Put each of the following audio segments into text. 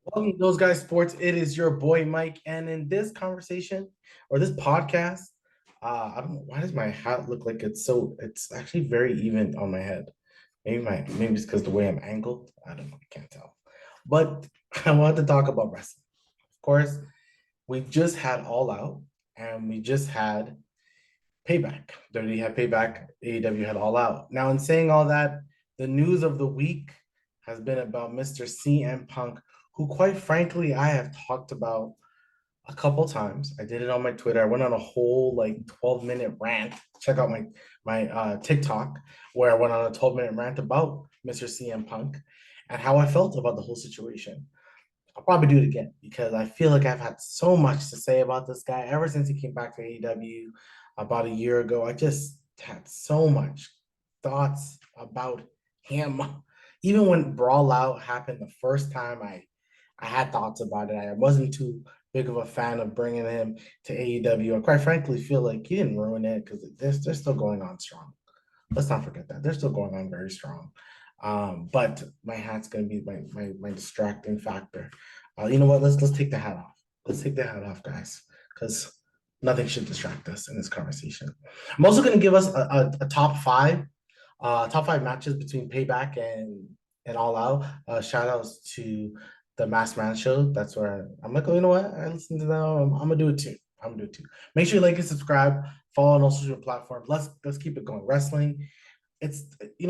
Welcome to Those Guys Sports. It is your boy Mike, and in this conversation or this podcast, I don't know why does my hat look like it's actually very even on my head. Maybe it's because the way I'm angled. I don't know. I can't tell. But I wanted to talk about wrestling. Of course, we just had All Out, and we just had Payback. WWE had Payback. AEW had All Out. Now, in saying all that, the news of the week has been about Mr. CM Punk, who, quite frankly, I have talked about a couple times. I did it on my Twitter. I went on a whole like 12-minute rant. Check out my TikTok where I went on a 12-minute rant about Mr. CM Punk and how I felt about the whole situation. I'll probably do it again because I feel like I've had so much to say about this guy ever since he came back to AEW about a year ago. I just had so much thoughts about him. Even when Brawl Out happened the first time, I had thoughts about it. I wasn't too big of a fan of bringing him to AEW. I quite frankly feel like he didn't ruin it because they're still going on strong. Let's not forget that they're still going on very strong. But my hat's gonna be my distracting factor. You know what? Let's take the hat off. Let's take the hat off, guys, because nothing should distract us in this conversation. I'm also gonna give us a top five matches between Payback and All Out. Shout outs to the Masked Man show. That's where I'm like, oh, you know what? I listened to them. I'm gonna do it too. I'm gonna do it too. Make sure you like and subscribe. Follow on all social platforms. Let's keep it going. Wrestling. It's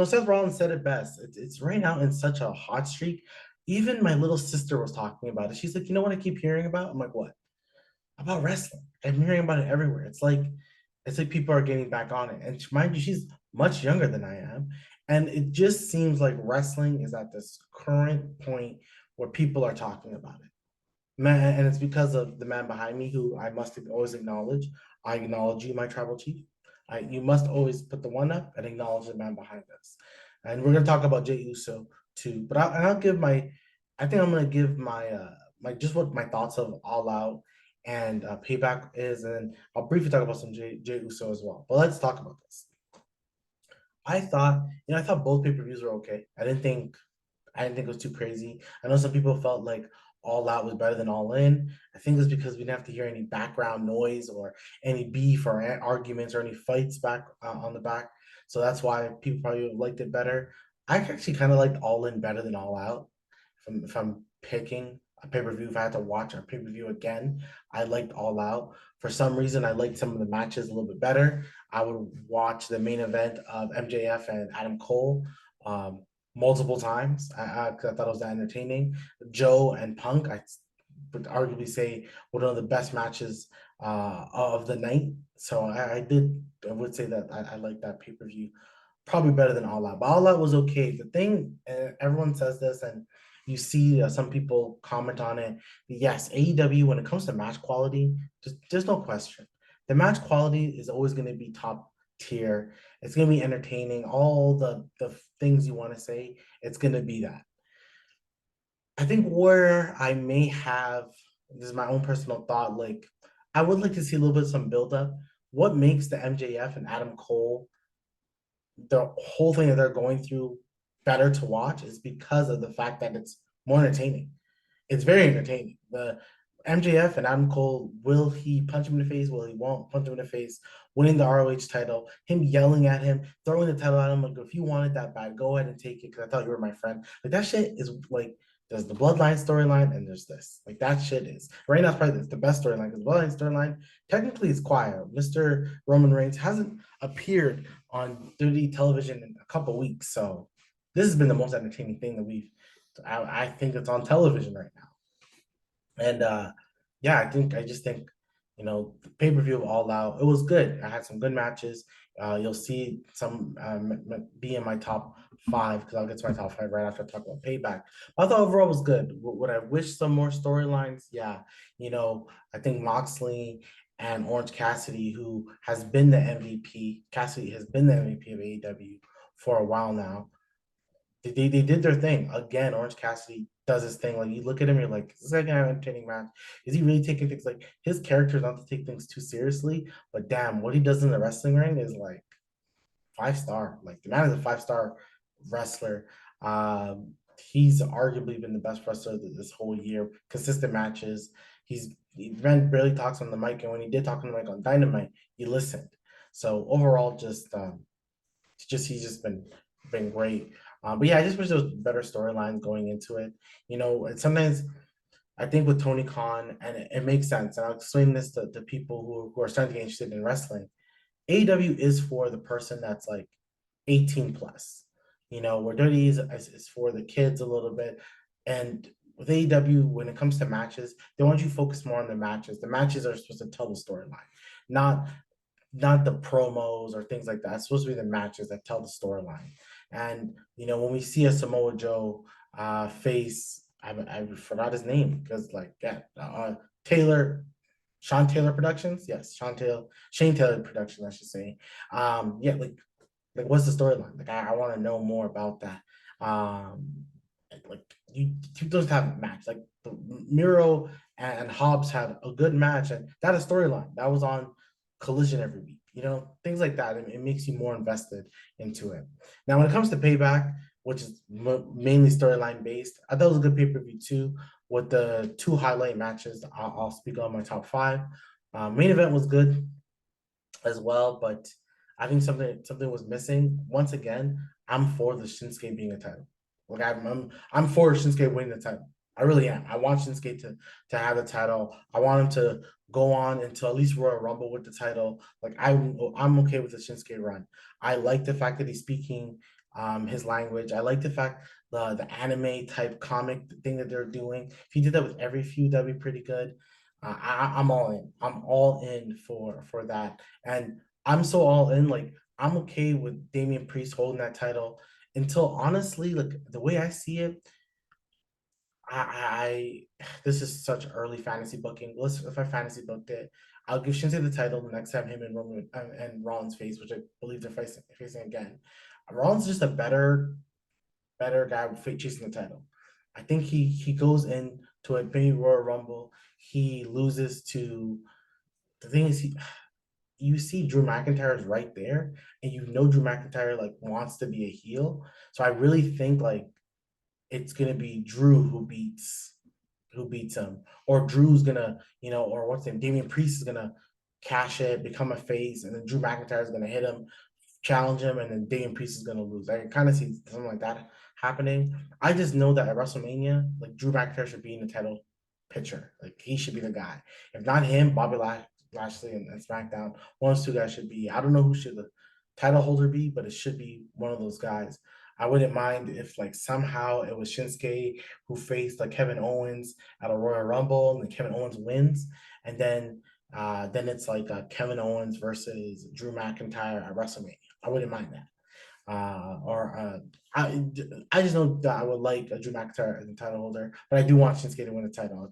Seth Rollins said it best. It's right now in such a hot streak. Even my little sister was talking about it. She's like, you know what I keep hearing about? I'm like, what? About wrestling. I'm hearing about it everywhere. It's like people are getting back on it. And mind you, she's much younger than I am. And it just seems like wrestling is at this current point where people are talking about it. Man, and it's because of the man behind me who I must always acknowledge. I acknowledge you, my tribal chief. You must always put the one up and acknowledge the man behind us. And we're gonna talk about Jey Uso too. But I'll give I think I'm gonna give my just what my thoughts of All Out and Payback is, and I'll briefly talk about some Jey Uso as well. But let's talk about this. I thought both pay-per-views were okay. I didn't think it was too crazy. I know some people felt like All Out was better than All In. I think it's because we didn't have to hear any background noise or any beef or arguments or any fights back on the back. So that's why people probably liked it better. I actually kind of liked All In better than All Out. If I'm picking a pay-per-view, if I had to watch a pay-per-view again, I liked All Out. For some reason, I liked some of the matches a little bit better. I would watch the main event of MJF and Adam Cole. Multiple times. I thought it was that entertaining. Joe and Punk, I would arguably say one of the best matches of the night. So I would say that I like that pay per view probably better than All Out. But All Out was okay. The thing, everyone says this, and you see some people comment on it. Yes, AEW, when it comes to match quality, just there's no question. The match quality is always going to be top tier. It's going to be entertaining. All the things you want to say, it's going to be that. I think where I may have this is my own personal thought. Like, I would like to see a little bit of some build up. What makes the MJF and Adam Cole the whole thing that they're going through better to watch is because of the fact that it's more entertaining. It's very entertaining. The MJF and Adam Cole, will he punch him in the face? Will he won't punch him in the face? Winning the ROH title, him yelling at him, throwing the title at him, like, if you want it that bad, go ahead and take it because I thought you were my friend. Like, that shit is like, there's the Bloodline storyline and there's this. Like, that shit is. Right now, it's probably the best storyline because Bloodline storyline technically is quiet. Mr. Roman Reigns hasn't appeared on 30 television in a couple weeks. So this has been the most entertaining thing that I think it's on television right now. And yeah, I just think, the pay-per-view of All Out, it was good. I had some good matches. You'll see some be in my top five because I'll get to my top five right after I talk about Payback. I thought overall was good. Would I wish some more storylines? Yeah. I think Moxley and Orange Cassidy, who has been the MVP, Cassidy has been the MVP of AEW for a while now. They did their thing. Again, Orange Cassidy does his thing. Like, you look at him, you're like, is this guy gonna have an entertaining match? Is he really taking things like his character is not to take things too seriously, but damn, what he does in the wrestling ring is like 5 star. Like, the man is a 5 star wrestler. he's arguably been the best wrestler this whole year. Consistent matches. He barely talks on the mic, and when he did talk on the mic on Dynamite, he listened. So overall, just he's just been great. But yeah, I just wish there was better storylines going into it. And sometimes I think with Tony Khan, and it makes sense, and I'll explain this to people who are starting to get interested in wrestling. AEW is for the person that's like 18 plus. Where Dirty is for the kids a little bit. And with AEW, when it comes to matches, they want you to focus more on the matches. The matches are supposed to tell the storyline, not not the promos or things like that. It's supposed to be the matches that tell the storyline. And when we see a Samoa Joe face, I forgot his name because like yeah, Taylor, Sean Taylor Productions, yes, Shane Taylor Productions, I should say. Yeah, like what's the storyline? Like I want to know more about that. Like you don't have a match. Like Miro and Hobbs had a good match, and that a storyline that was on Collision every week. Things like that. It makes you more invested into it. Now, when it comes to Payback, which is mainly storyline based, I thought it was a good pay-per-view too. With the two highlight matches, I'll speak on my top five. Main event was good as well, but I think something was missing. Once again, I'm for the Shinsuke being a title. Like I'm for Shinsuke winning the title. I really am. I want Shinsuke to have the title. I want him to go on until at least Royal Rumble with the title. Like I'm okay with the Shinsuke run. I like the fact that he's speaking his language. I like the fact the anime type comic thing that they're doing. If he did that with every feud, that'd be pretty good. I'm all in. I'm all in for that, and I'm so all in. Like I'm okay with Damian Priest holding that title until honestly, like the way I see it, this is such early fantasy booking. Let's if I fantasy booked it, I'll give Shinsuke the title the next time him and Roman and Rollins face, which I believe they're facing again. Rollins is just a better guy with chasing the title. I think he goes in to a mini Royal Rumble. He loses to the thing is you see Drew McIntyre is right there, and Drew McIntyre like wants to be a heel. So I really think like it's gonna be Drew who beats him, or Drew's gonna or what's his name, Damian Priest is gonna cash it, become a face, and then Drew McIntyre is gonna hit him, challenge him, and then Damian Priest is gonna lose. I kind of see something like that happening. I just know that at WrestleMania, like Drew McIntyre should be in the title picture. Like he should be the guy. If not him, Bobby Lashley and SmackDown. One of those two guys should be. I don't know who should the title holder be, but it should be one of those guys. I wouldn't mind if like somehow it was Shinsuke who faced like Kevin Owens at a Royal Rumble, and then Kevin Owens wins, and then it's like Kevin Owens versus Drew McIntyre at WrestleMania. I wouldn't mind that. Or I just know that I would like a Drew McIntyre as the title holder, but I do want Shinsuke to win the title.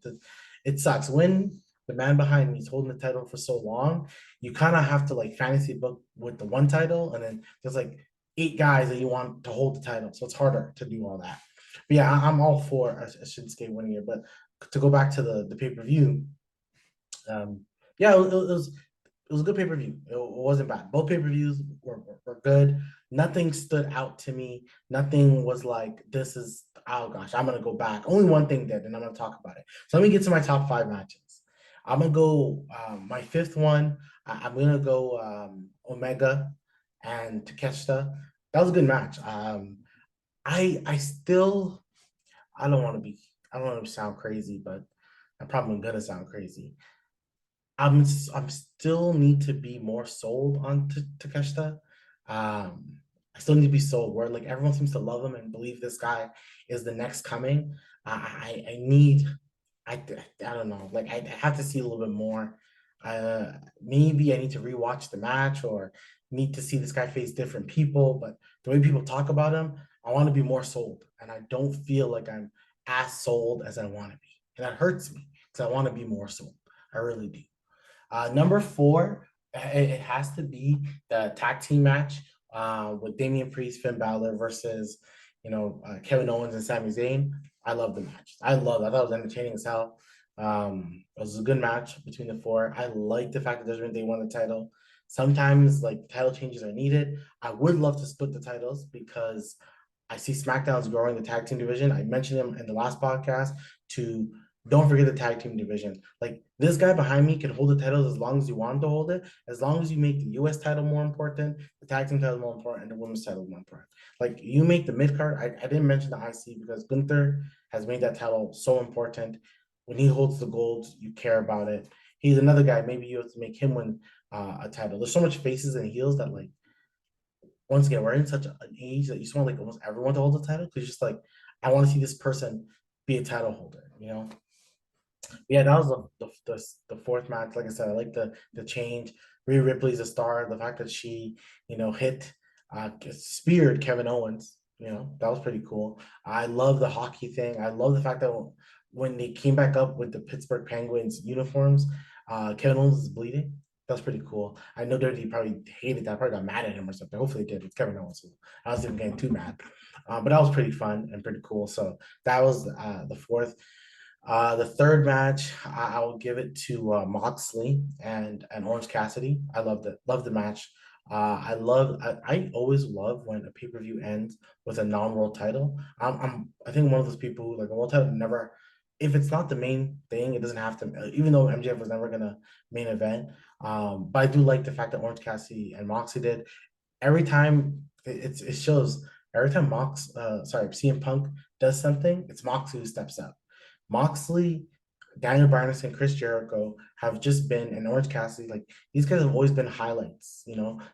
It sucks when the man behind me is holding the title for so long. You kind of have to like fantasy book with the one title, and then there's like eight guys that you want to hold the title, so it's harder to do all that. But yeah, I'm all for a Shinsuke winning it. But to go back to the pay per view, yeah, it was a good pay per view. It wasn't bad. Both pay per views were good. Nothing stood out to me. Nothing was like this is oh gosh, I'm gonna go back. Only one thing did, and I'm gonna talk about it. So let me get to my top five matches. I'm gonna go my fifth one. I'm gonna go Omega and Takeshita. That was a good match. I still I don't want to be I don't want to sound crazy, but I'm probably gonna sound crazy. I'm still need to be more sold on Takeshita. I still need to be sold where like everyone seems to love him and believe this guy is the next coming. I need I don't know like I have to see a little bit more. Maybe I need to rewatch the match or need to see this guy face different people. But the way people talk about him, I want to be more sold, and I don't feel like I'm as sold as I want to be, and that hurts me because I want to be more sold. I really do. Number four, it has to be the tag team match with Damian Priest, Finn Balor versus, Kevin Owens and Sami Zayn. I love the match. I thought it was entertaining as hell. It was a good match between the four. I like the fact that they won the title. Sometimes like title changes are needed. I would love to split the titles because I see SmackDown's growing the tag team division. I mentioned him in the last podcast to don't forget the tag team division. Like this guy behind me can hold the titles as long as you want him to hold it. As long as you make the US title more important, the tag team title more important, and the women's title more important. Like you make the mid card. I didn't mention the IC because Gunther has made that title so important. When he holds the gold, you care about it. He's another guy. Maybe you have to make him win a title. There's so much faces and heels that like once again, we're in such an age that you just want like almost everyone to hold the title because just like I want to see this person be a title holder, you know. Yeah, that was the fourth match. Like I said, I like the change. Rhea Ripley's a star. The fact that she, hit speared Kevin Owens, that was pretty cool. I love the hockey thing. I love the fact that when they came back up with the Pittsburgh Penguins uniforms, Kevin Owens is bleeding. That's pretty cool. I know Dirty probably hated that, probably got mad at him or something. Hopefully, he did. It's Kevin Owens. So I was even getting too mad. But that was pretty fun and pretty cool. So that was the fourth. The third match, I will give it to Moxley and Orange Cassidy. I loved it. Loved the match. I always love when a pay-per-view ends with a non-world title. I think one of those people who like a world title never, if it's not the main thing, it doesn't have to. Even though MJF was never gonna main event, but I do like the fact that Orange Cassidy and Moxley did. Every time it shows. Every time CM Punk does something, it's Moxley who steps up. Moxley, Daniel Bryan, and Chris Jericho have just been, and Orange Cassidy, like these guys have always been highlights.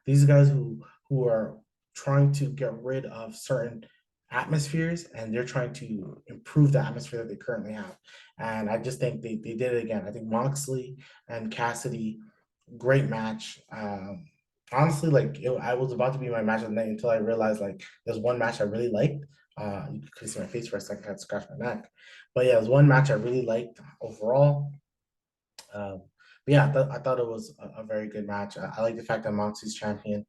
These guys who are trying to get rid of certain atmospheres and they're trying to improve the atmosphere that they currently have. And I just think they did it again. I think Moxley and Cassidy, great match. Honestly, like I was about to be my match of the night until I realized like there's one match I really liked. You could see my face for a second. I had to scratch my neck, but yeah, it was one match I really liked overall. But yeah, I thought it was a very good match. I like the fact that Moxie's champion.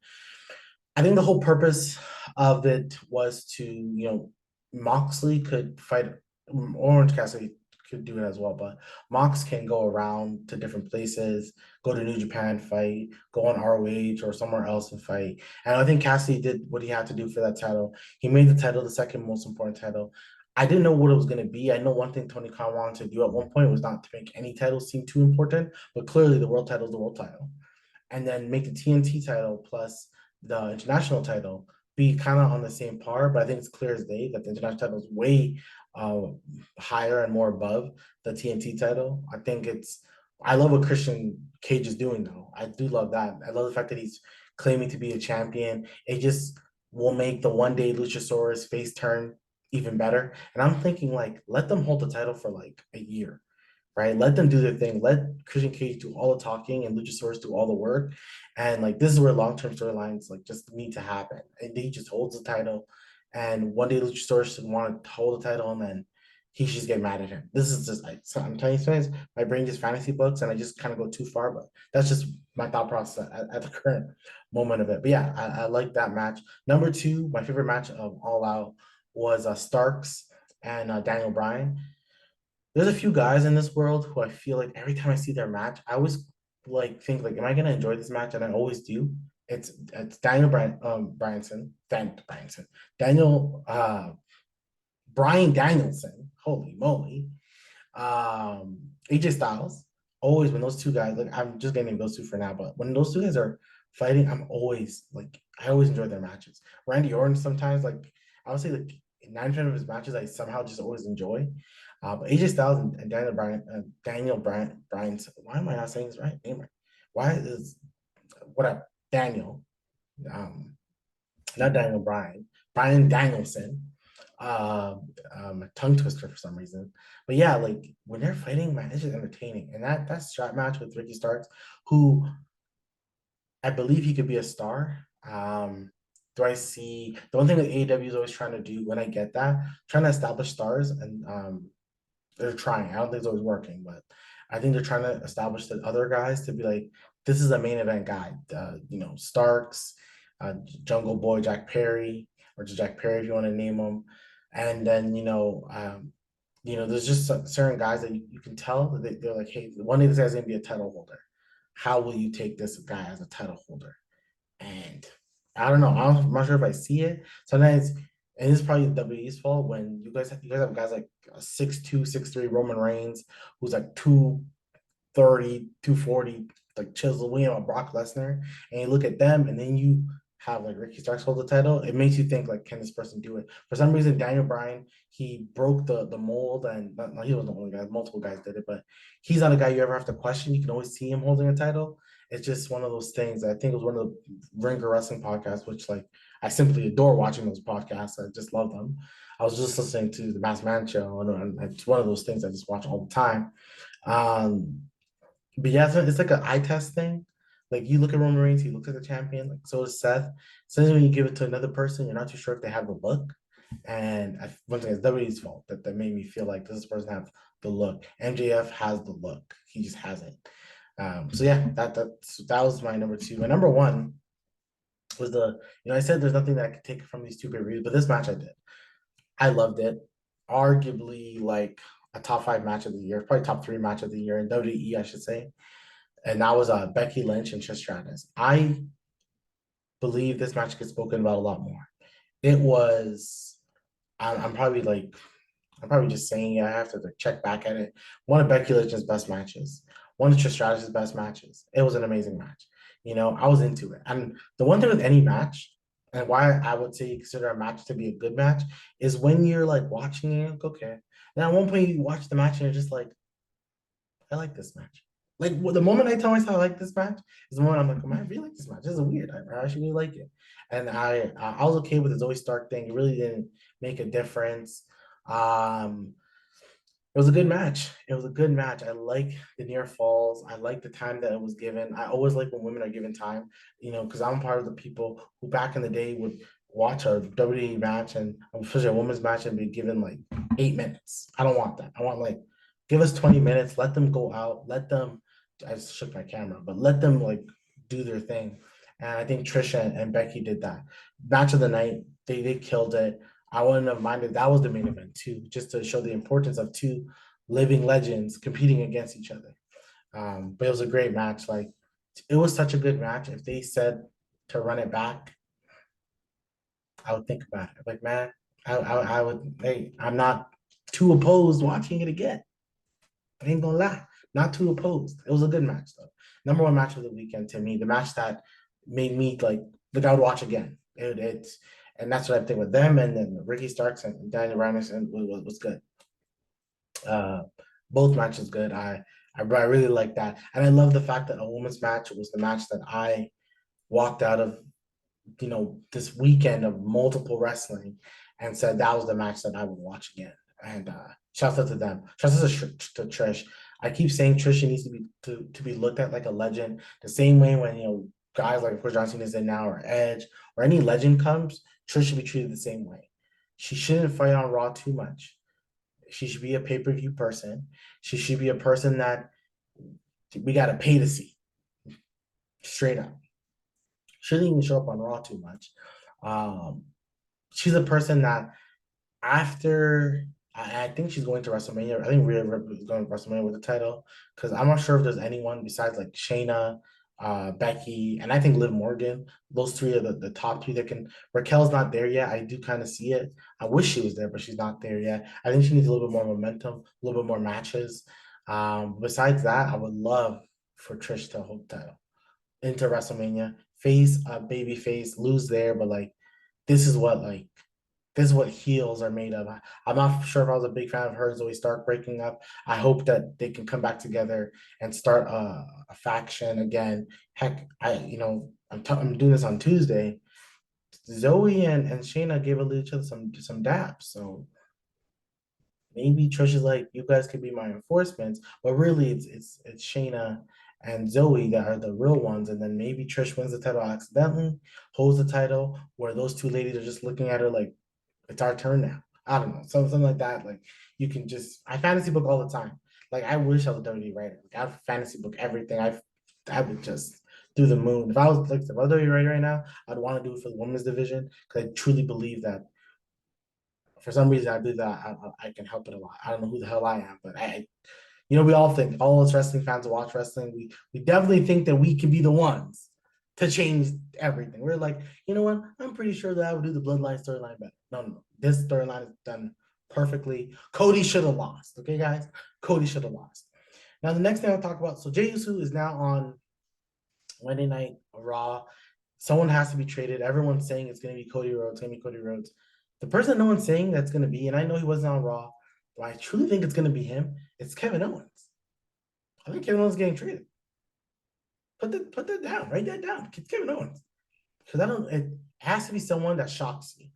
I think the whole purpose of it was to, Moxley could fight, Orange Cassidy could do it as well, but Mox can go around to different places, go to New Japan, fight, go on ROH or somewhere else and fight. And I think Cassidy did what he had to do for that title. He made the title the second most important title. I didn't know what it was going to be. I know one thing Tony Khan wanted to do at one point was not to make any titles seem too important, but clearly the world title is the world title. And then make the TNT title plus the international title be kind of on the same par, but I think it's clear as day that the international title is way uh, higher and more above the TNT title. I love what Christian Cage is doing though. I do love that. I love the fact that he's claiming to be a champion. It just will make the one day Luchasaurus face turn even better. And I'm thinking like, let them hold the title for like a year, right? Let them do their thing. Let Christian Cage do all the talking and Luchasaurus do all the work. And like this is where long-term storylines like just need to happen. And he just holds the title. And one day Luchasaurus should want to hold the title and then he should just get mad at him. This is just like I'm telling you, guys, my brain just fantasy books and I just kind of go too far, but that's just my thought process at the current moment of it. But yeah, I like that match. Number two, my favorite match of All Out was Starks and Daniel Bryan. There's a few guys in this world who I feel like every time I see their match, I always like think like, am I gonna enjoy this match? And I always do. It's Daniel Bryan Danielson. Holy moly. AJ Styles. Always when those two guys, like I'm just gonna name those two for now, but when those two guys are fighting, I always enjoy their matches. Randy Orton sometimes like I would say like 9% of his matches I somehow just always enjoy. But AJ Styles and Daniel Bryan, why am I not saying his right name right? Why is whatever Daniel, um, not Daniel Bryan, Bryan Danielson, tongue twister for some reason. But yeah, like when they're fighting, man, it's just entertaining. And that strap match with Ricky Starks, who I believe he could be a star. Do I see the one thing that AEW is always trying to do when I get that, trying to establish stars and they're trying. I don't think it's always working, but I think they're trying to establish the other guys to be like, this is a main event guy. Starks, Jungle Boy, Jack Perry, or just Jack Perry if you want to name him. And then there's just certain guys that you can tell that they're like, hey, one day this guy's gonna be a title holder. How will you take this guy as a title holder? And I don't know. I'm not sure if I see it. Sometimes and it's probably WWE's fault when you guys have guys like 6'2", 6'3" Roman Reigns, who's like 230, 240, like Chisel William or Brock Lesnar, and you look at them, and then you have like Ricky Starks hold the title. It makes you think like, can this person do it? For some reason, Daniel Bryan, he broke the mold, and he wasn't the only guy. Multiple guys did it, but he's not a guy you ever have to question. You can always see him holding a title. It's just one of those things. I think it was one of the Ringer Wrestling podcasts, which like I simply adore watching those podcasts. I just love them. I was just listening to the Masked Man show, and it's one of those things I just watch all the time. Um, but yeah, it's like an eye test thing. Like you look at Roman Reigns, he looks like a champion. Like so is Seth. Sometimes when you give it to another person, you're not too sure if they have the look. And one thing it's WWE's fault that made me feel like does this person have the look? MJF has the look. He just hasn't. So yeah, that was my number two. My number one was I said there's nothing that I could take from these two pay-per-views, but this match I did. I loved it. Arguably like a top five match of the year, probably top three match of the year in WWE, I should say. And that was Becky Lynch and Trish Stratus. I believe this match gets spoken about a lot more. It was. I'm probably like. I'm probably just saying it. I have to like, check back at it. One of Becky Lynch's best matches. One of Trish Stratus's best matches. It was an amazing match. I was into it. And the one thing with any match, and why I would say consider a match to be a good match, is when you're like watching it, like, okay. Now at one point you watch the match and you're just like, I like this match. Like the moment I tell myself I like this match is the moment I'm like, oh, man, I really like this match. This is weird. I actually really like it, and I was okay with the Zoe Stark thing. It really didn't make a difference. Um, it was a good match. It was a good match. I like the near falls. I like the time that it was given. I always like when women are given time, because I'm part of the people who back in the day would watch a WWE match and especially a women's match and be given like 8 minutes. I don't want that. I want like give us 20 minutes, let them go out, let them I just shook my camera, but let them like do their thing. And I think Trisha and Becky did that. Match of the night, they killed it. I wouldn't have minded that was the main event too, just to show the importance of two living legends competing against each other. But it was a great match. Like it was such a good match. If they said to run it back, I would think about it. Like, man, I would. Hey, I'm not too opposed watching it again. I ain't gonna lie, not too opposed. It was a good match though. Number one match of the weekend to me. The match that made me like I would watch again. It's and that's what I think with them and then Ricky Starks and Daniel Bryan was good. Uh, both matches good. I really like that, and I love the fact that a women's match was the match that I walked out of this weekend of multiple wrestling and said that was the match that I would watch again. And shouts out to them. Shouts out to Trish. I keep saying Trish needs to be looked at like a legend. The same way when guys like of course John Cena is in now or Edge or any legend comes, Trish should be treated the same way. She shouldn't fight on Raw too much. She should be a pay-per-view person. She should be a person that we gotta pay to see. Straight up. Shouldn't even show up on Raw too much. Um, she's a person that after I think she's going to WrestleMania. I think Rhea Ripley is going to WrestleMania with the title because I'm not sure if there's anyone besides like Shayna, Becky, and I think Liv Morgan. Those three are the top three that can. Raquel's not there yet. I do kind of see it. I wish she was there, but she's not there yet. I think she needs a little bit more momentum, a little bit more matches. Besides that, I would love for Trish to hold the title into WrestleMania, face a baby face, lose there, but like this is what like this is what heels are made of. I'm not sure if I was a big fan of her Zoe Stark breaking up. I hope that they can come back together and start a faction again. Heck, I'm doing this on Tuesday. Zoe and Shayna gave each other some daps, so maybe Trish is like, you guys could be my enforcements, but really it's Shayna and Zoe that are the real ones, and then maybe Trish wins the title accidentally, holds the title, where those two ladies are just looking at her like it's our turn now. I don't know, something like that. Like you can just I fantasy book all the time. Like I wish I was a WWE writer. Like I fantasy book everything. I would just through the moon. If I was like the WWE writer right now, I'd want to do it for the women's division because I truly believe that for some reason I believe that I can help it a lot. I don't know who the hell I am, but we all think all us wrestling fans who watch wrestling, we definitely think that we can be the ones to change everything. We're like, you know what? I'm pretty sure that I would do the bloodline storyline better. No. This storyline is done perfectly. Cody should have lost. Okay, guys. Cody should have lost. Now the next thing I'll talk about. So Jey Uso is now on Monday Night Raw. Someone has to be traded. Everyone's saying it's going to be Cody Rhodes. It's going to be Cody Rhodes. The person no one's saying that's going to be, and I know he wasn't on Raw, but I truly think it's going to be him. It's Kevin Owens. I think Kevin Owens is getting traded. Put that down. Write that down. It's Kevin Owens. Because I don't. It has to be someone that shocks me.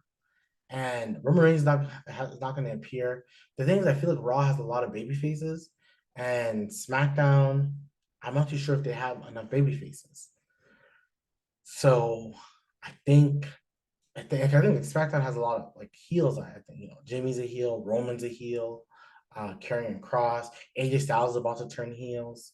And Roman Reigns is not going to appear. The thing is, I feel like Raw has a lot of baby faces, and SmackDown, I'm not too sure if they have enough baby faces. So I think SmackDown has a lot of like heels. I think Jimmy's a heel, Roman's a heel, Karrion Kross, AJ Styles is about to turn heels.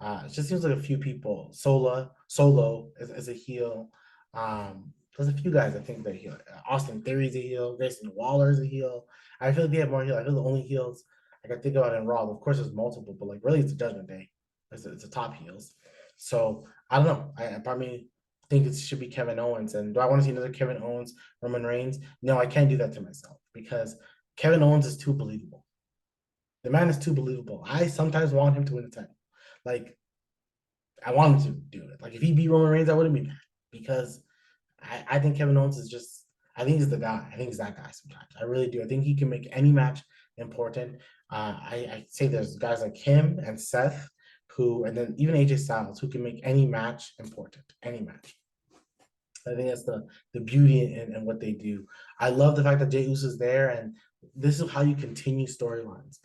It just seems like a few people. Solo is a heel. There's a few guys I think they're heel. Austin Theory's a heel. Grayson Waller's a heel. I feel like they have more heels. I feel the only heels I can think about in Raw. Of course, there's multiple, but like really, it's a Judgment Day. It's the top heels. So I don't know. I probably think it should be Kevin Owens. And do I want to see another Kevin Owens, Roman Reigns? No, I can't do that to myself because Kevin Owens is too believable. The man is too believable. I sometimes want him to win the title. Like, I want him to do it. Like, if he beat Roman Reigns, I wouldn't be mad because I think Kevin Owens is just, I think he's the guy. I think he's that guy sometimes. I really do. I think he can make any match important. I say there's guys like him and Seth who, and then even AJ Styles, who can make any match important, any match. I think that's the beauty in what they do. I love the fact that Jey Uso is there, and this is how you continue storylines.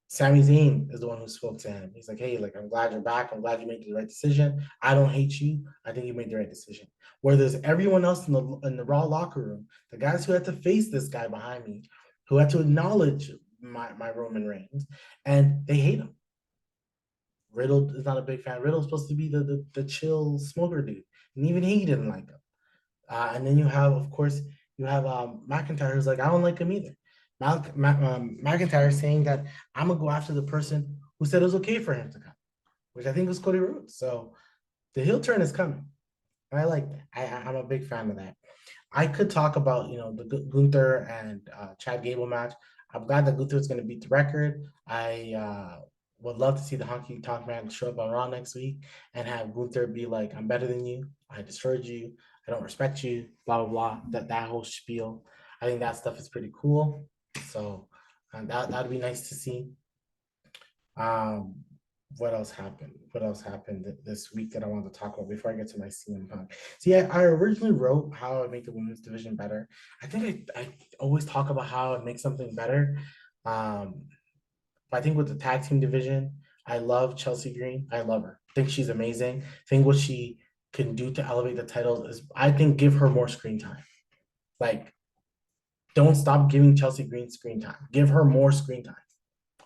Sami Zayn is the one who spoke to him. He's like, "Hey, like I'm glad you're back. I'm glad you made the right decision. I don't hate you. I think you made the right decision." Where there's everyone else in the Raw locker room, the guys who had to face this guy behind me, who had to acknowledge my Roman Reigns, and they hate him. Riddle is not a big fan. Riddle's supposed to be the chill smoker dude, and even he didn't like him. And then you have, of course, you have McIntyre who's like, I don't like him either. McIntyre saying that I'm gonna go after the person who said it was okay for him to come, which I think was Cody Rhodes. So the heel turn is coming. And I like that. I'm a big fan of that. I could talk about the Gunther and Chad Gable match. I'm glad that Gunther is going to beat the record. I would love to see the Honky Tonk Man show up on Raw next week and have Gunther be like, "I'm better than you. I destroyed you. I don't respect you." Blah blah blah. That whole spiel. I think that stuff is pretty cool. So that'd be nice to see. Um, what else happened? What else happened this week that I wanted to talk about before I get to my CM Punk? See, I originally wrote how I make the women's division better. I think I always talk about how I make something better. Um, but I think with the tag team division, I love Chelsea Green. I love her. I think she's amazing. I think what she can do to elevate the titles is, I think, give her more screen time. Like, don't stop giving Chelsea Green screen time. Give her more screen time.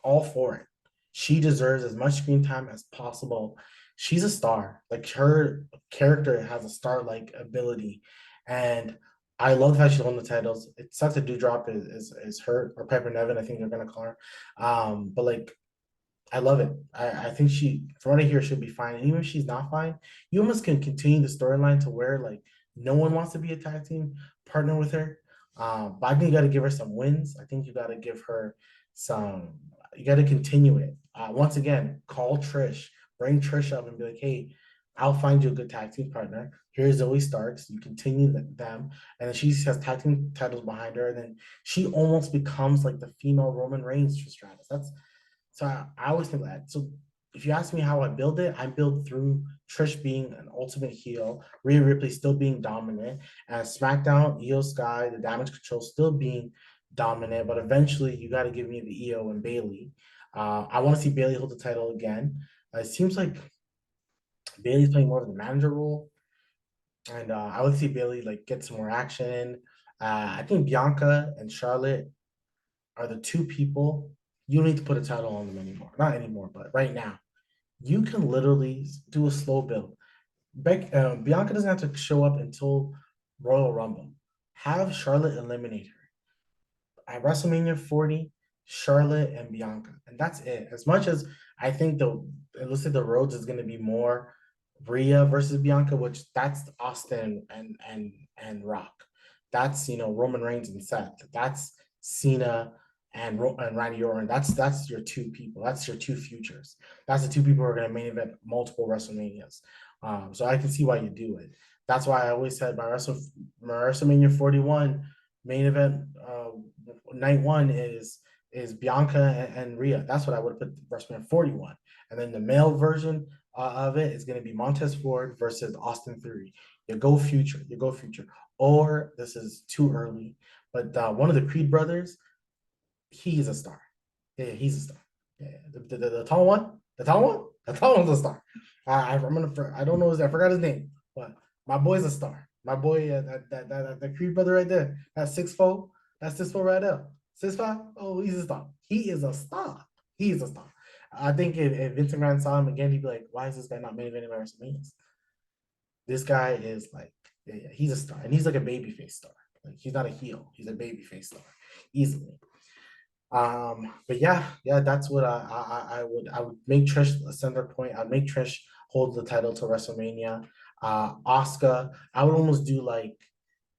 All for it. She deserves as much screen time as possible. She's a star. Like, her character has a star-like ability, and I love how she won the titles. It sucks that Doudrop is hurt, or Piper Niven, I think they're gonna call her. But like, I love it. I think she, from what I hear, she'll be fine. And even if she's not fine, you almost can continue the storyline to where like no one wants to be a tag team partner with her. But I think you got to give her some wins. I think you got to give her some. You got to continue it. Once again, call Trish, bring Trish up, and be like, "Hey, I'll find you a good tag team partner. Here's Zoe Starks. You continue them, and then she has tag team titles behind her, and then she almost becomes like the female Roman Reigns for Stratus. So I always think that. So if you ask me how I build it, I build through Trish being an ultimate heel, Rhea Ripley still being dominant, and SmackDown, Io Sky, the Damage Control still being dominant. But eventually, you got to give me the Io and Bayley. I want to see Bayley hold the title again. It seems like Bayley's playing more of the manager role, and I would see Bayley like get some more action. I think Bianca and Charlotte are the two people you don't need to put a title on them anymore. Not anymore, but right now, you can literally do a slow build. Bianca doesn't have to show up until Royal Rumble. Have Charlotte eliminate her at WrestleMania 40. Charlotte and Bianca, and that's it. As much as I think it looks like the roads is going to be more Rhea versus Bianca, which that's Austin and Rock. That's Roman Reigns and Seth. That's Cena and Randy Orton. That's your two people. That's your two futures. That's the two people who are going to main event multiple WrestleManias. So I can see why you do it. That's why I always said my WrestleMania 41 main event night one is Bianca and Rhea. That's what I would have put WrestleMania 41. And then the male version of it is going to be Montez Ford versus Austin Theory. You go future. Or this is too early, but one of the Creed brothers, he's a star. Yeah, he's a star. Yeah, the tall one, the tall one's a star. I don't know I forgot his name, but my boy's a star. My boy, that Creed brother right there, that 6'4", that's 6'4" right there, 6'5". Oh, he's a star. He is a star. He is a star. I think if Vince McMahon saw him again, he'd be like, "Why is this guy not main eventing WrestleMania?" This guy is like, yeah, he's a star, and he's like a babyface star. Like he's not a heel; he's a babyface star, easily. But yeah, that's what I would make Trish a center point. I'd make Trish hold the title to WrestleMania. Oscar, I would almost do like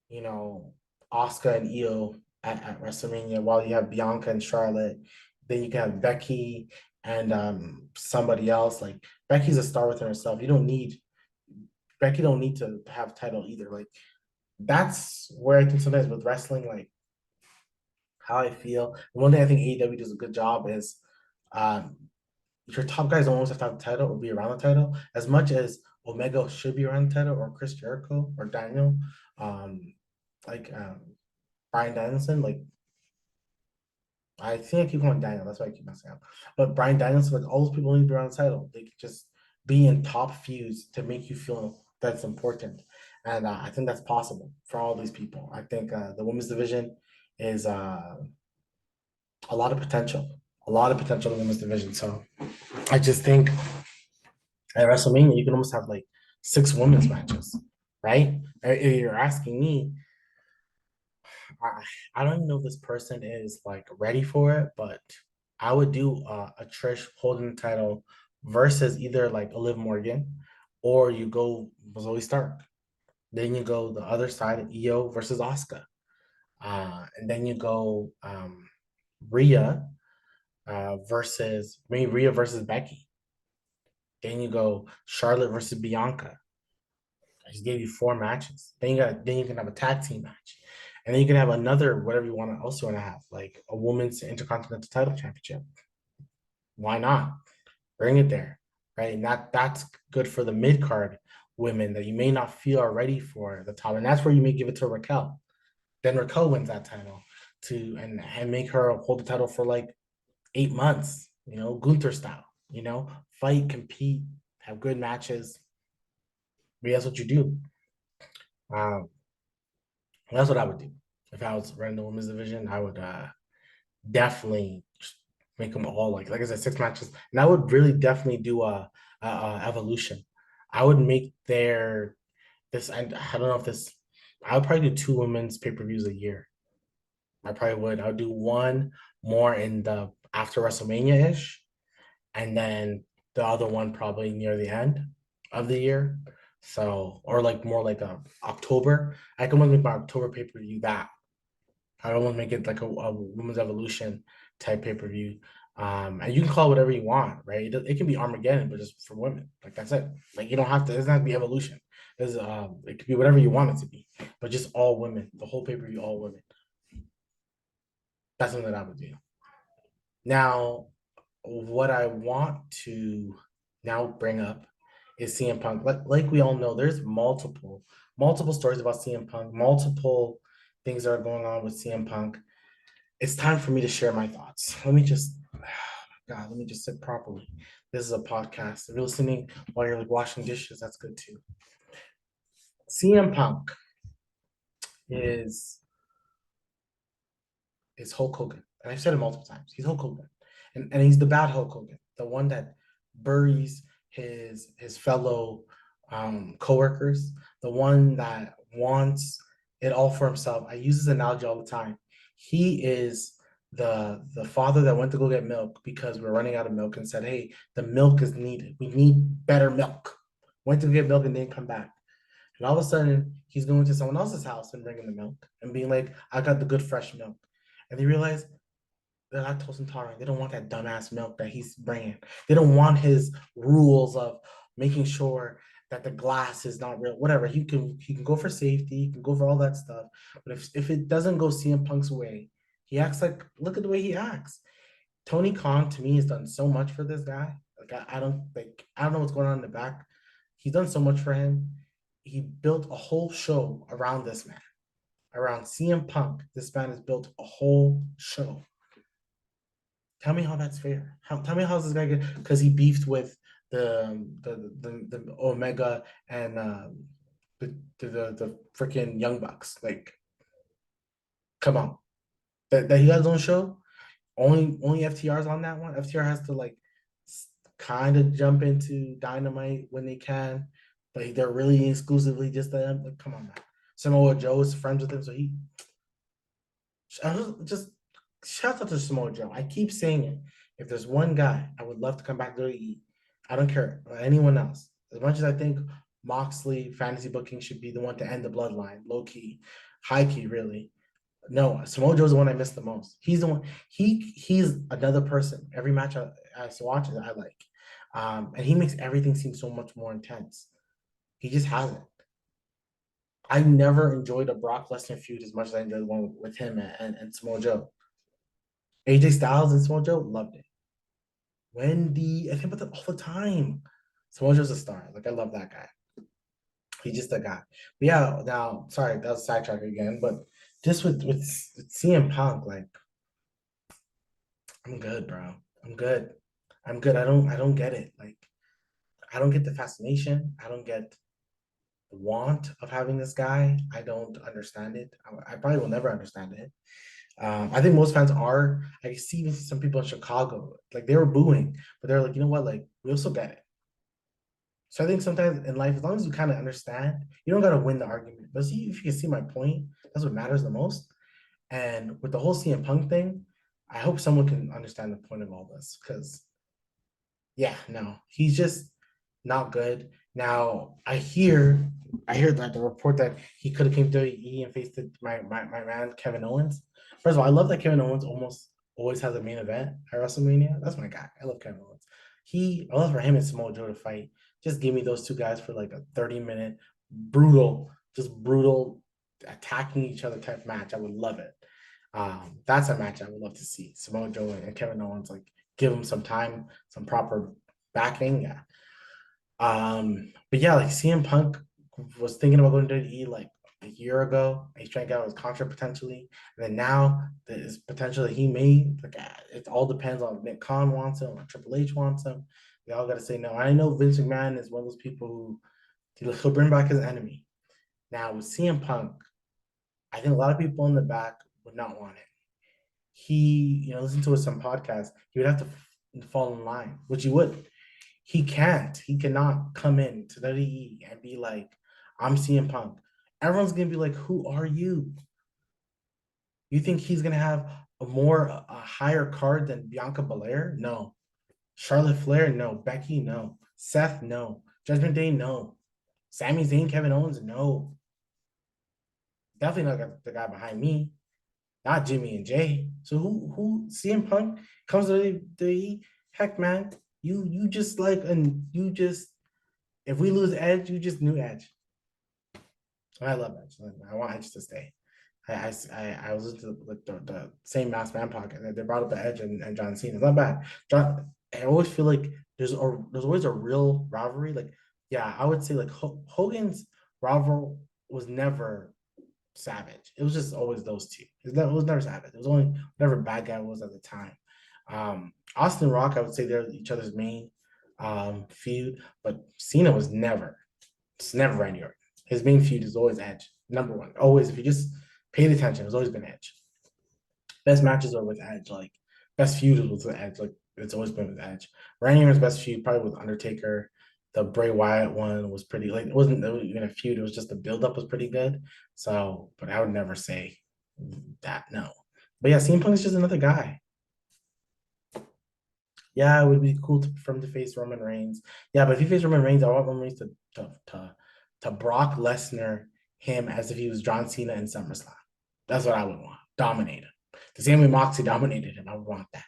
you know Oscar and Io at WrestleMania while you have Bianca and Charlotte. Then you can have Becky and somebody else. Like Becky's a star within herself. Becky don't need to have title either. Like that's where I think sometimes with wrestling, like how I feel. One thing I think AEW does a good job is um, your top guys don't always have to have the title or be around the title. As much as Omega should be around the title, or Chris Jericho or Daniel, um, like Brian Danielson, like I think I keep calling Daniel, that's why I keep messing up. But Brian Danielson, like all those people need to be around the title. They could just be in top feuds to make you feel that's important. And I think that's possible for all these people. I think the women's division is a lot of potential, a lot of potential in the women's division. So I just think at WrestleMania, you can almost have like 6 women's matches, right? If you're asking me, I don't even know if this person is like ready for it, but I would do a Trish holding the title versus either like Liv Morgan, or you go Zoe Stark. Then you go the other side of Io versus Asuka. And then you go Rhea versus maybe Rhea versus Becky. Then you go Charlotte versus Bianca. I just gave you 4 matches. Then you can have a tag team match. And then you can have another whatever you want to also want to have, like a women's intercontinental title championship. Why not? Bring it there. Right. And that's good for the mid card women that you may not feel are ready for the top. And that's where you may give it to Raquel. Then Raquel wins that title and make her hold the title for like 8 months, Gunther style, fight, compete, have good matches. But that's what you do. Um, that's what I would do. If I was running the women's division, I would definitely make them all like I said, 6 matches. And I would really definitely do a evolution. I would make this. I don't know if this. I would probably do 2 women's pay-per-views a year. I probably would. I would do one more in the after WrestleMania ish, and then the other one probably near the end of the year. So, or like more like October. I can make my October pay per view that. I don't want to make it like a Women's Evolution type pay per view. And you can call it whatever you want, right? It can be Armageddon, but just for women. Like that's it. Like you don't have to. It doesn't have to be Evolution. It could be whatever you want it to be, but just all women. The whole pay per view, all women. That's something that I would do. Now, what I want to now bring up is CM Punk. Like we all know, there's multiple stories about CM Punk, multiple things that are going on with CM Punk. It's time for me to share my thoughts. Let me just sit properly. This is a podcast. If you're listening while you're like washing dishes, that's good too. CM Punk is Hulk Hogan. And I've said it multiple times. He's Hulk Hogan. And he's the bad Hulk Hogan, the one that buries his fellow coworkers, the one that wants it all for himself. I use this analogy all the time. He is the father that went to go get milk because we're running out of milk and said, "Hey, the milk is needed. We need better milk." Went to get milk and didn't come back. And all of a sudden, he's going to someone else's house and bringing the milk and being like, I got the good fresh milk. And they realize they're lactose intolerant. They don't want that dumbass milk that he's bringing. They don't want his rules of making sure that the glass is not real. Whatever, he can go for safety. He can go for all that stuff. But if it doesn't go CM Punk's way, he acts like, look at the way he acts. Tony Khan to me has done so much for this guy. Like I don't know what's going on in the back. He's done so much for him. He built a whole show around this man, around CM Punk. This man has built a whole show. Tell me how that's fair. Tell me how's this guy good? Because he beefed with the Omega and the freaking Young Bucks. Like, come on. That he got his own show. Only FTR's on that one. FTR has to like kind of jump into Dynamite when they can, but they're really exclusively just them. Like, come on, man. Samoa Joe is friends with him, so he just shout out to Samoa Joe. I keep saying it. If there's one guy I would love to come back to WWE, I don't care about anyone else. As much as I think Moxley fantasy booking should be the one to end the bloodline, low key, high key, really. No, Samoa Joe's the one I miss the most. He's the one. He's another person. Every match I watch, I like, and he makes everything seem so much more intense. He just hasn't. I never enjoyed a Brock Lesnar feud as much as I enjoyed the one with him and Samoa Joe. AJ Styles and Samoa Joe loved it. Wendy, I think about that all the time. Samoa Joe's a star. Like I love that guy. He's just a guy. But yeah, now sorry, that was sidetrack again. But just with CM Punk, like I'm good, bro. I'm good. I'm good. I don't get it. Like I don't get the fascination. I don't get the want of having this guy. I don't understand it. I probably will never understand it. I think most fans are. I see even some people in Chicago, like they were booing, but they're like, you know what? Like we also get it. So I think sometimes in life, as long as you kind of understand, you don't gotta win the argument. But see, if you can see my point, that's what matters the most. And with the whole CM Punk thing, I hope someone can understand the point of all this because yeah, no, he's just not good. Now I hear that the report that he could have came to WWE and faced my man Kevin Owens. First of all, I love that Kevin Owens almost always has a main event at WrestleMania. That's my guy. I love Kevin Owens. I love for him and Samoa Joe to fight. Just give me those two guys for like a 30-minute brutal attacking each other type match. I would love it. That's a match I would love to see. Samoa Joe and Kevin Owens, like give them some time, some proper backing. Yeah. But yeah, like CM Punk was thinking about going to WWE like a year ago. He's trying to get out his contract potentially, and then now there's potential that he may like. It all depends on if Nick Khan wants him or Triple H wants him. They all got to say no. I know Vince McMahon is one of those people who he'll bring back his enemy. Now with CM Punk, I think a lot of people in the back would not want it. Listen to some podcasts, he would have to fall in line, which he would. He can't. He cannot come in to the WWE and be like, I'm CM Punk. Everyone's gonna be like, who are you? You think he's gonna have a higher card than Bianca Belair? No. Charlotte Flair? No. Becky? No. Seth? No. Judgment Day? No. Sami Zayn, Kevin Owens? No. Definitely not the guy behind me. Not Jimmy and Jay. So who CM Punk comes to the heck, man. You just like and you just if we lose Edge, you just knew Edge. I love Edge. I want Edge to stay. I was listening to the same Mass Man podcast and they brought up the Edge and John Cena. It's not bad. I always feel like there's always a real rivalry. Like, yeah, I would say like Hogan's rival was never Savage. It was just always those two. It was never Savage. It was only whatever bad guy was at the time. Austin Rock, I would say they're each other's main feud, but Cena was never. It's never Randy Orton. His main feud is always Edge, number one. Always, if you just paid attention, it's always been Edge. Best matches are with Edge. Like best feud is with Edge. Like it's always been with Edge. Randy Orton's best feud probably with Undertaker. The Bray Wyatt one was pretty like it wasn't even a feud. It was just the buildup was pretty good. So, but I would never say that. No. But yeah, CM Punk is just another guy. Yeah, it would be cool for him to face Roman Reigns. Yeah, but if he faced Roman Reigns, I want Roman Reigns to to Brock Lesnar him as if he was John Cena in SummerSlam. That's what I would want. Dominate him. The same way Moxie dominated him. I would want that.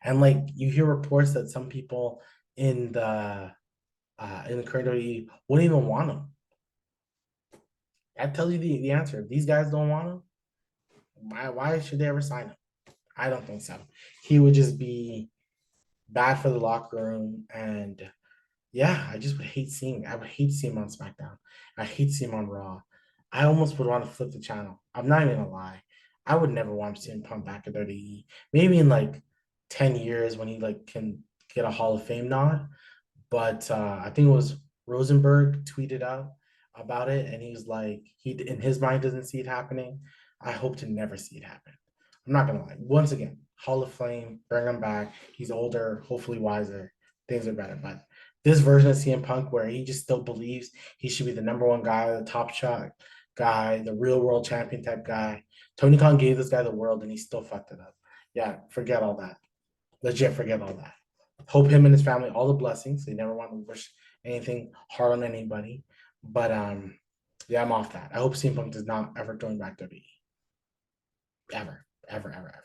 And like you hear reports that some people in the current WWE wouldn't even want him. That tells you the answer. If these guys don't want him, why should they ever sign him? I don't think so. He would just be bad for the locker room. And yeah, I just would hate seeing. I would hate seeing him on SmackDown. I hate seeing him on Raw. I almost would want to flip the channel. I'm not even gonna lie. I would never want to see him come back at WWE. Maybe in like 10 years when he like can get a Hall of Fame nod. But I think it was Rosenberg tweeted out about it, and he was like, he in his mind doesn't see it happening. I hope to never see it happen. I'm not gonna lie. Once again, Hall of Fame, bring him back. He's older, hopefully wiser. Things are better. But this version of CM Punk, where he just still believes he should be the number one guy, the top shot guy, the real world champion type guy. Tony Khan gave this guy the world, and he still fucked it up. Yeah, forget all that. Legit, forget all that. Hope him and his family all the blessings. They never want to wish anything hard on anybody. But yeah, I'm off that. I hope CM Punk does not ever join back to WWE. Ever, ever, ever, ever.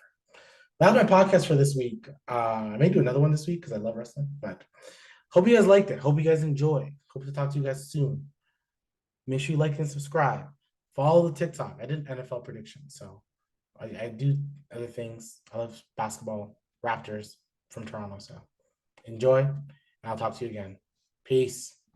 That was my podcast for this week. I may do another one this week because I love wrestling. But hope you guys liked it. Hope you guys enjoy. Hope to talk to you guys soon. Make sure you like and subscribe. Follow the TikTok. I did NFL predictions, so I do other things. I love basketball, Raptors from Toronto. So enjoy, and I'll talk to you again. Peace.